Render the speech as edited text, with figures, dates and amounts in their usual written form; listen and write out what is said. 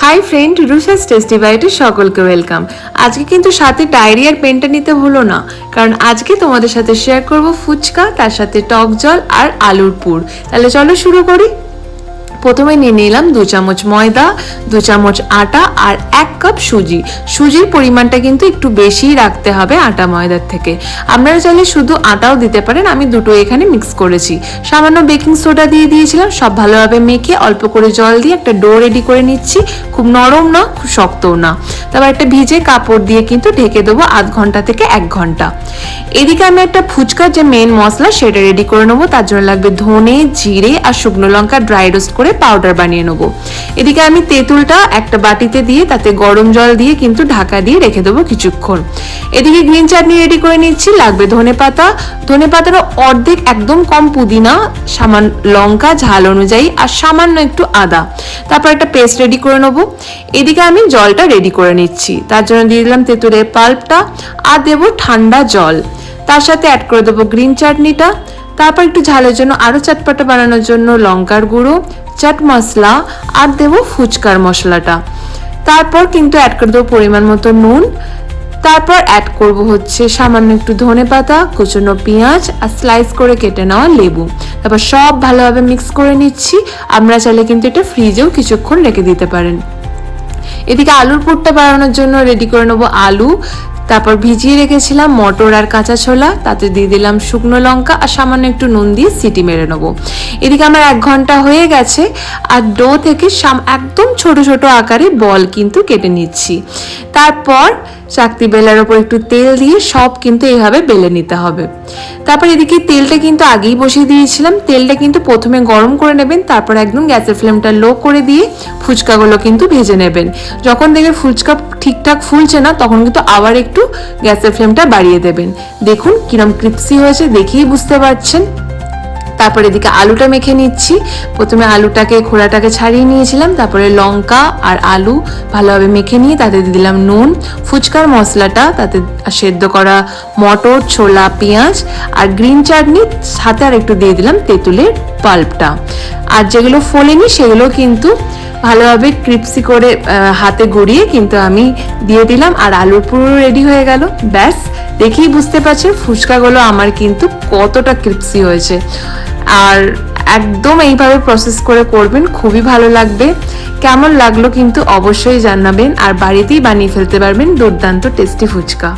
Hi friend, রুশাস tasty বাইটে সকলকে welcome. আজকে কিন্তু সাথে ডায়েরি আর পেনটা নিতে ভুলো না, কারণ আজকে তোমাদের সাথে শেয়ার করব ফুচকা, তার সাথে টক জল আর আলুর পুর। তাহলে চলো শুরু করি। প্রথমে নিয়ে নিলাম 2 চামচ ময়দা, 2 চামচ আটা আর 1 কাপ সুজি। সুজির পরিমাণটা কিন্তু একটু বেশিই রাখতে হবে আটা ময়দার থেকে। আপনারা চাইলে শুধু আটাও দিতে পারেন, আমি দুটো এখানে মিক্স করেছি। সামান্য বেকিং সোডা দিয়ে দিয়েছিলাম। সব ভালোভাবে মেখে অল্প করে জল দিয়ে একটা ডো রেডি করে নিচ্ছি। খুব নরম না, খুব শক্তও না। তারপর একটা ভিজে কাপড় দিয়ে কিন্তু ঢেকে দেবো 1/2 ঘন্টা থেকে 1 ঘন্টা। এদিকে আমি একটা ফুচকার যে মেন মশলা সেটা রেডি করে নেবো। তার জন্য লাগবে ধনে, জিরে আর শুকনো লঙ্কা ড্রাই রোস্ট করে পাউডার বানিয়ে নেবো। এদিকে আমি তেঁতুলটা একটা বাটিতে দিয়ে তাতে গরম জল দিয়ে কিন্তু ঢাকা দিয়ে রেখে দেবো কিছুক্ষণ। এদিকে গ্রিন চাটনি রেডি করে নিচ্ছি। লাগবে ধনে পাতার অর্ধেক, একদম কম পুদিনা, সামান্য লঙ্কা ঝাল অনুযায়ী আর সামান্য একটু আদা। তারপর একটা পেস্ট রেডি করে নেবো। এদিকে আমি জলটা রেডি করে নিচ্ছি। তার জন্য দিয়ে দিলাম তেঁতুলের পাল্পটা আর দেবো ঠান্ডা জল। তার সাথে অ্যাড করে দেবো গ্রিন চাটনিটা। তারপর একটু ঝালের জন্য আরও চটপটা বানানোর জন্য লঙ্কার গুঁড়ো, চাট মশলা আর দেবো ফুচকার মশলাটা। তারপর কিন্তু অ্যাড করে দেবো পরিমাণ মতো নুন। তারপর অ্যাড করব হচ্ছে সামান্য একটু ধনে পাতা, কুচনো পেঁয়াজ আর স্লাইস করে কেটে নেওয়া লেবু। তারপর সব ভালোভাবে মিক্স করে নিচ্ছি। আমরা চাইলে কিন্তু এটা ফ্রিজেও কিছুক্ষণ রেখে দিতে পারেন। এদিকে আলুর পুরটা বানানোর জন্য রেডি করে নেবো আলু। তারপর ভিজিয়ে রেখেছিলাম মটর আর কাঁচা ছোলা, তাতে দিয়ে দিলাম শুকনো লঙ্কা আর সামান্য একটু নুন দিয়ে সিটি মেরে নেবো। এদিকে আমার 1 ঘন্টা হয়ে গেছে আর ডো থেকে একদম ছোট ছোট আকারে বল কিন্তু কেটে নিচ্ছি। তারপর চাকতি বেলার ওপর একটু তেল দিয়ে সব কিন্তু এইভাবে বেলে নিতে হবে। তারপর এদিকে তেলটা কিন্তু আগেই বসিয়ে দিয়েছিলাম। তেলটা কিন্তু প্রথমে গরম করে নেবেন, তারপর একদম গ্যাসের ফ্লেমটা লো করে দিয়ে ফুচকাগুলো কিন্তু ভেজে নেবেন। যখন দেখবেন ফুচকা ঠিকঠাক ফুলছে না, তখন কিন্তু আবার একটু গ্যাসের ফ্লেমটা বাড়িয়ে দেবেন। দেখুন কিরম ক্রিপসি হয়েছে, দেখেই বুঝতে পারছেন। তারপরে এদিকে আলুটা মেখে নিচ্ছি। প্রথমে আলুটাকে খোলাটাকে ছাড়িয়ে নিয়েছিলাম, তারপরে লঙ্কা আর আলু ভালোভাবে মেখে নিয়ে তাতে দিয়ে দিলাম নুন, ফুচকার মশলাটা, তাতে সেদ্ধ করা মটর, ছোলা, পেঁয়াজ আর গ্রিন চাটনি, সাথে আর একটু দিয়ে দিলাম তেঁতুলের পাল্পটা। আর যেগুলো ফোলেনি সেগুলো কিন্তু ভালোভাবে ক্রিপসি করে হাতে গড়িয়ে কিন্তু আমি দিয়ে দিলাম। আর আলুর পুরো রেডি হয়ে গেল। ব্যাস, দেখেই বুঝতে পারছেন ফুচকাগুলো আমার কিন্তু কতটা ক্রিপসি হয়েছে। আর একদম এইভাবে প্রসেস করে করবেন, খুবই ভালো লাগবে। কেমন লাগলো কিন্তু অবশ্যই জানাবেন। আর বাড়িতেই বানিয়ে ফেলতে পারবেন দুর্দান্ত টেস্টি ফুচকা।